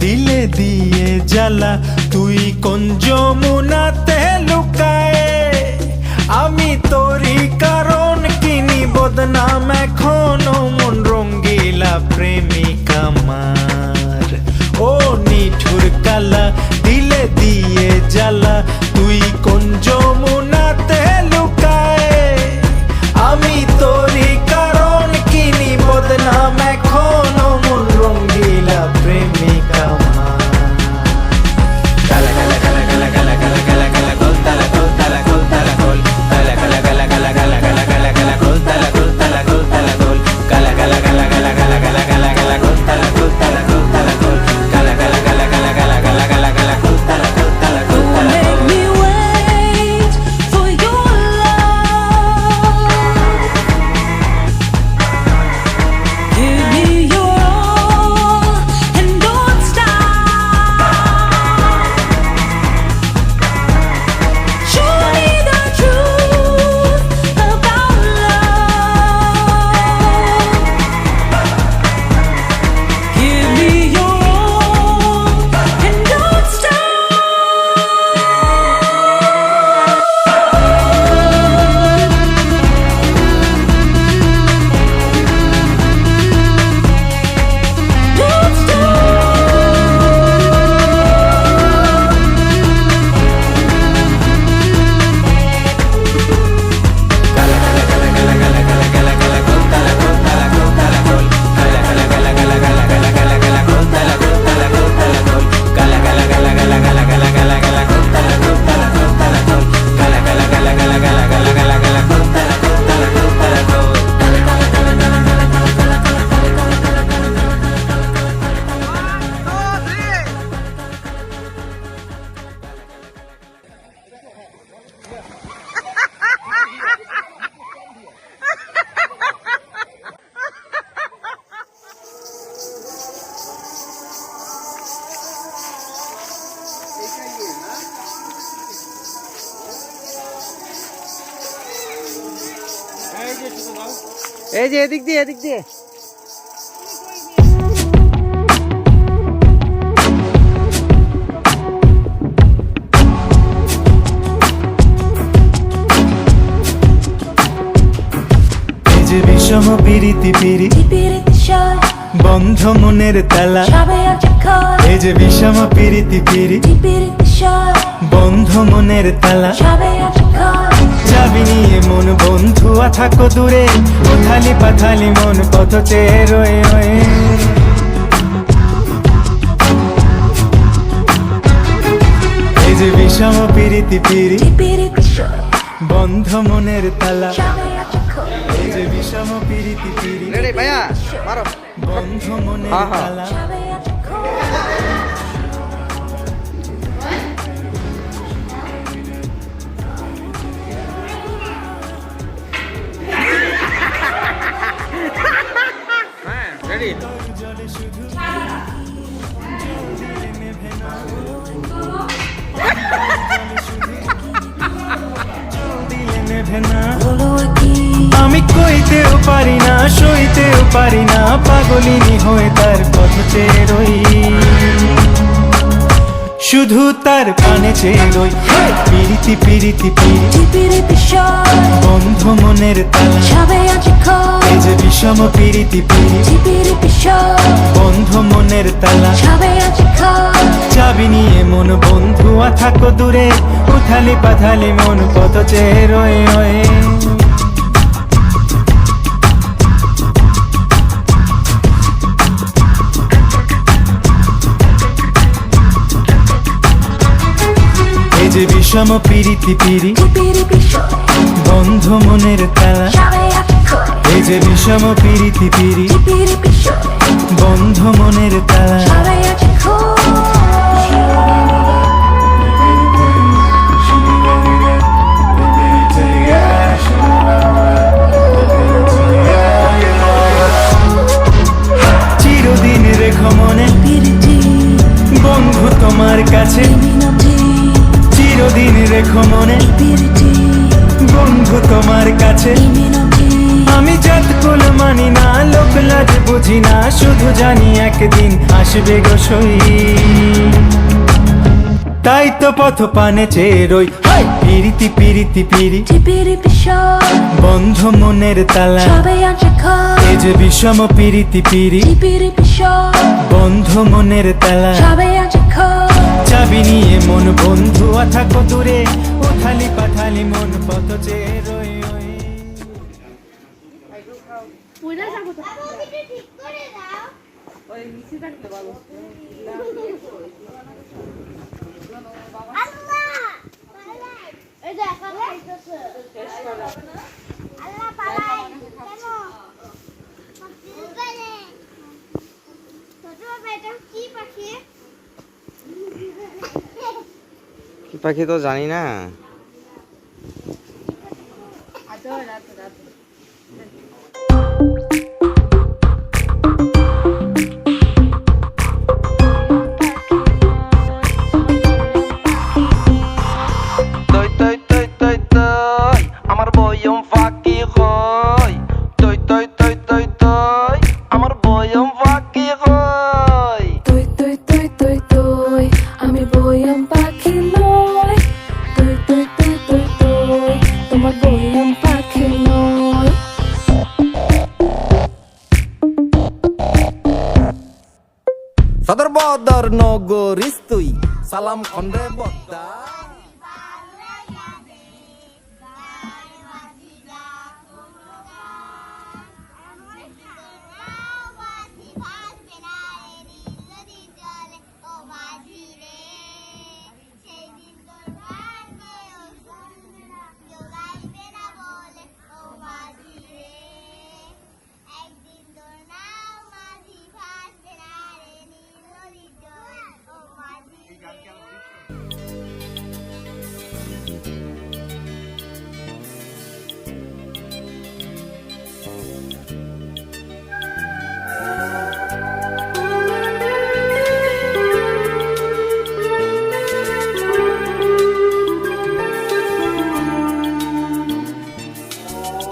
দিলে দিয়ে জ্বালা, তুই কোন যমুনাতে লুকায়ে আমি তোরই কারণ কিনি বদনাম এখনো মন রঙ্গিলা প্রেমিকা আমার। ও নিঠুর কালা দিলে দিয়ে জ্বালা, তুই কোন যমুনাতে লুকায়ে আমি তোরই কারণ কিনি বদনাম এখনো মন রঙ্গিলা প্রেমিকা আমার। কালা কালা কালা কালা কালা কালা কালা কালা গোল তালা গোল তালা গোল তালা গোল কালা কালা কালা কালা কালা কালা কালা কালা গোল তালা গোল তালা গোল তালা গোল কালা কালা কালা কালা কালা কালা কালা কালা গোল তালা গোল তালা গোল তালা গোল কালা কালা কালা কালা কালা কালা কালা কালা গোল তালা গোল তালা গোল তালা গোল। এই যে এদিক দিয়ে এদিক দিয়ে যে বিষম পিরিতি পিরি বন্ধ মনের তালা, এই যে বিষম পিরিতি পিরি বন্ধ মনের তালা, চাবি নিয়ে মন বন্ধুয়া থাকো দূরে, উথালি পাথালি মন কত চেয়ে রয়ে রয়ে। এই যে বিষম পিরিতি পিরি বন্ধ মনের তালা, এই যে বিষম পিরিতি পিরি রেডি ভাইয়া মারো বন্ধ মনের তালা। রেডি আমি কইতেও পারি না সইতেও পারি না, পাগলিনী হয়ে তার পথ চেয়ে রই, শুধু তার পানে চেয়ে রই। পিরিতি পিরিতি পিরিতি বন্ধ মনের তালা, এই যে বিষম পিরিতি পিরিতি বন্ধ মনের তালা, চাবি নিয়ে মন বন্ধুয়া থাকো দূরে, উথালি পাথালি মন কত চেয়ে রয়ে রয়ে। এই যে বিষম পিরিতি পিরি বন্ধ মনের তালা, এই যে বিষম পিরিতি পিরি বন্ধ মনের তালা। চিরদিন রেখো মনে বন্ধু তোমার কাছে, চিরদিন রেখো মনে বন্ধু তোমার কাছে, আমি জাত কুল মানি না, লোক লাজ বুঝি না, শুধু জানি একদিন আসবে গো সই। তাই তো পথ পানে চেয়ে রই, পিরিতি পিরিতি পিরি টিপিরি পিশর বন্ধ মনের তালা, সবাই আছে ঘর এ যে বিষম পিরিতি পিরি টিপিরি পিশর বন্ধ মনের তালা। সবাই আছে ঘর চাবি নিয়ে মন বন্ধু থাকো দূরে, উথালি পাথালি মন পথ চেয়ে রই ওই। কি পাখি তো জানি না। Toi toi toi toi toi আমার বয়ম ফাঁকি হয় toi toi toi toi toi আমার বয়ম ফাঁকি হয় তুই তুই তুই তুই তুই আমি বইয়াম পাখি নয় তুই তুই তুই তুই তুই তোমার বইয়াম পাখি নয় সদর বদর নগরিস তুই সালাম খন্ডে বদ্দা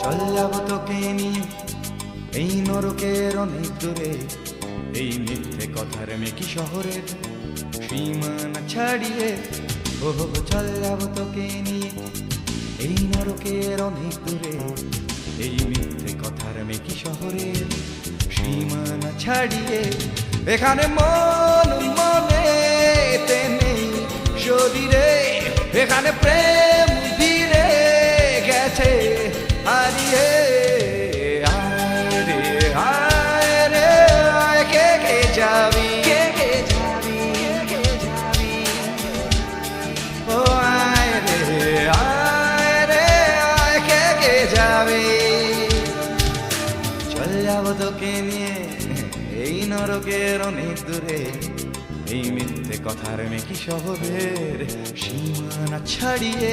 চল যাব তোকে নিয়ে এই নরকের অনেক দূরে, এই মিথ্যে কথার মেকি শহরের সীমানা ছাড়িয়ে। ও চল যাব তোকে নিয়ে এই নরকের অনেক দূরে, এই মিথ্যে কথার মেকি শহরের সীমানা ছাড়িয়ে। এখানে মন মনে নেই শরীরে, এখানে প্রেম ধীরে গেছে হারিয়ে। আয় রে আয় রে আয়, কে কে যাবি কে কে যাবি কে যাবি। ও আয় রে আয়, কে কে যাবি। চল যাব তোকে নিয়ে এই নরকের অনেক দূরে, এই মিথ্যে কথার মেকি শহরের সীমানা ছাড়িয়ে।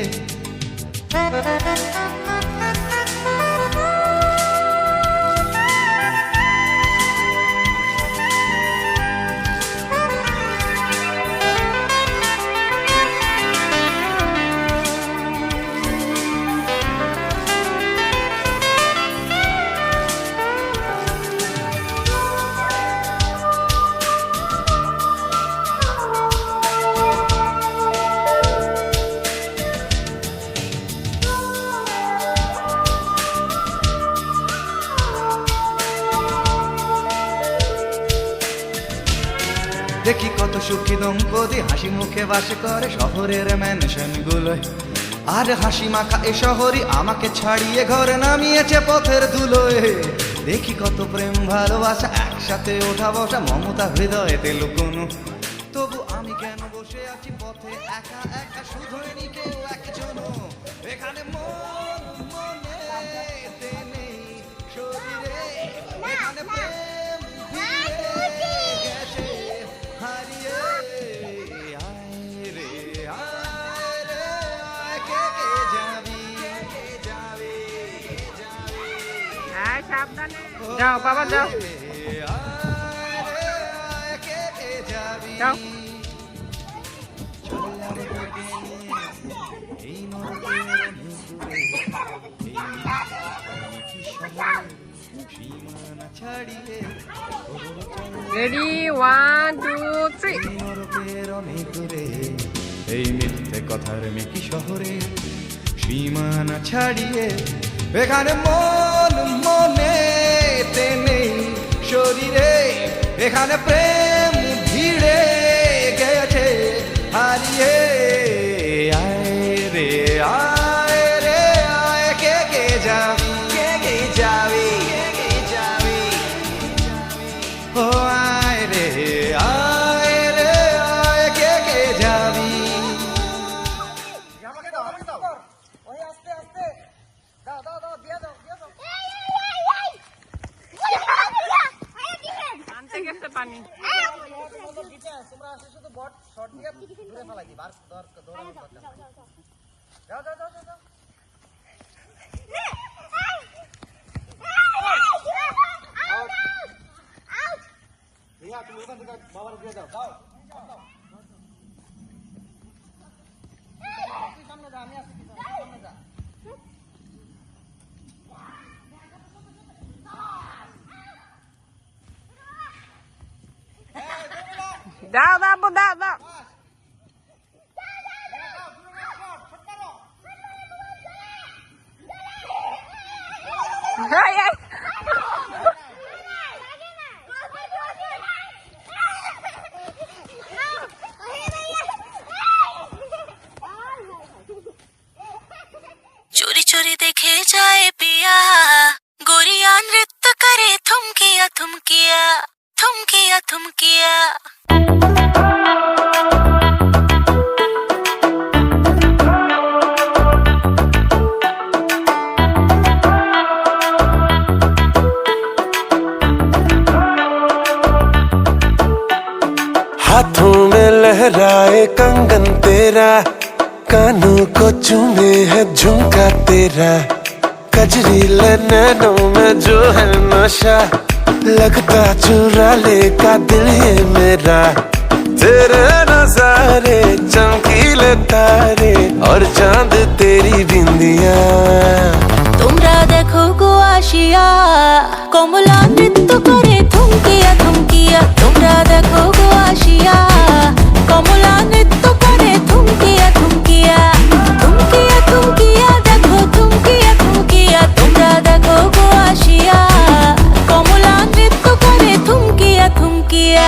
দেখি কত সুখী দম্পতি হাসি মুখে বাস করে শহরের ম্যানশন গুলোয়, আর হাসি মাখা এ শহরই আমাকে ছাড়িয়ে ঘরে নামিয়েছে পথের ধুলোয়। দেখি কত প্রেম ভালোবাসা একসাথে ওঠা বসা, মমতা হৃদয়েতে লুকোনো, তবু আমি কেন বসে আছি পথে একা একা, শুধুই কেউ একজন। এখানে মন মনে নেই শরীরে, এখানে প্রেম ধীরে গেছে হারিয়ে। আয় রে আয়, কে কে যাবি কে যাবি যাবি। সাবধানে যাও বাবা যাও আয় কে কে যাবি। যাও। চল যাব তোকে নিয়ে এই নরকের অনেক দূরে, এই মিথ্যে শহরে ছাড়িয়ে রেডি 1 2 3 নরকের অনেক দূরে এই মিথ্যে কথার মেকি শহরে সীমানা ছাড়িয়ে এখানে মন মনে নেই শরীরে এখানে প্রেম ভিড়ে গেছে হারিয়ে আয় রে আয় কে কে যাবি ও আয় রে আয় কে কে যাবি আনতে গেছে পানি দাও দাও দাও দাও এই, এই। चोरी चोरी देखे जाए पिया गोरिया नृत्य करे थुमकिया थुमकिया थुमकिया थुमकिया हाथों में लहराए कंगन तेरा कानों को चूमे है झुमका तेरा कजरीले नैनों में जो है नशा लगता चुरा लेगा दिल ये मेरा तेरे नजारे चमकीले तारे और चांद तेरी बिंदिया তোমরা দেখো গো আসিয়া কমলা নৃত্য করে থুমকিয়া থুমকিয়া তোমরা দেখো গো আসিয়া কমলা নৃত্য করে থুমকিয়া থুমকিয়া থুমকিয়া থুমকিয়া দেখো থুমকিয়া থুমকিয়া তোমরা দেখো গো আসিয়া কমলা নৃত্য করে থুমকিয়া থুমকিয়া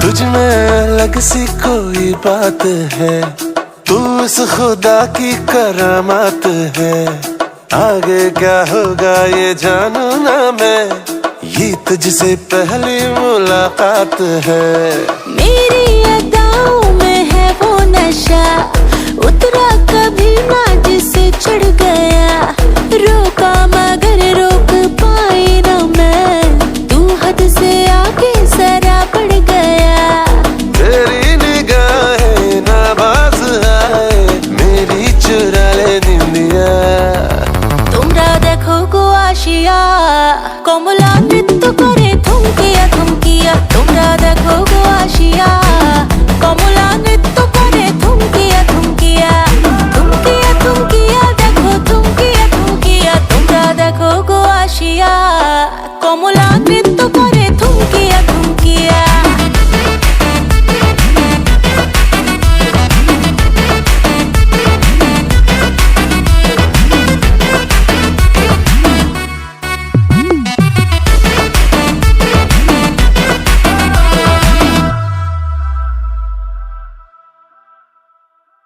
तुझ में अलग सी कोई बात है तू इस खुदा की करामात है आगे क्या होगा ये जानू ना मैं ये तुझसे पहली मुलाकात है मेरी अदाओं में है वो नशा उतरा कभी ना जिसे चढ़ गया रोका मगर रोक पाई ना मैं तू हद से आगे जरा बढ़ गया तेरी निगाहें नाबाज आए मेरी चुरा ले निंदिया তোমরা দেখো গো আসিয়া কমলা নৃত্য করে থুমকিয়া থুমকিয়া তোমরা দেখো গো আসিয়া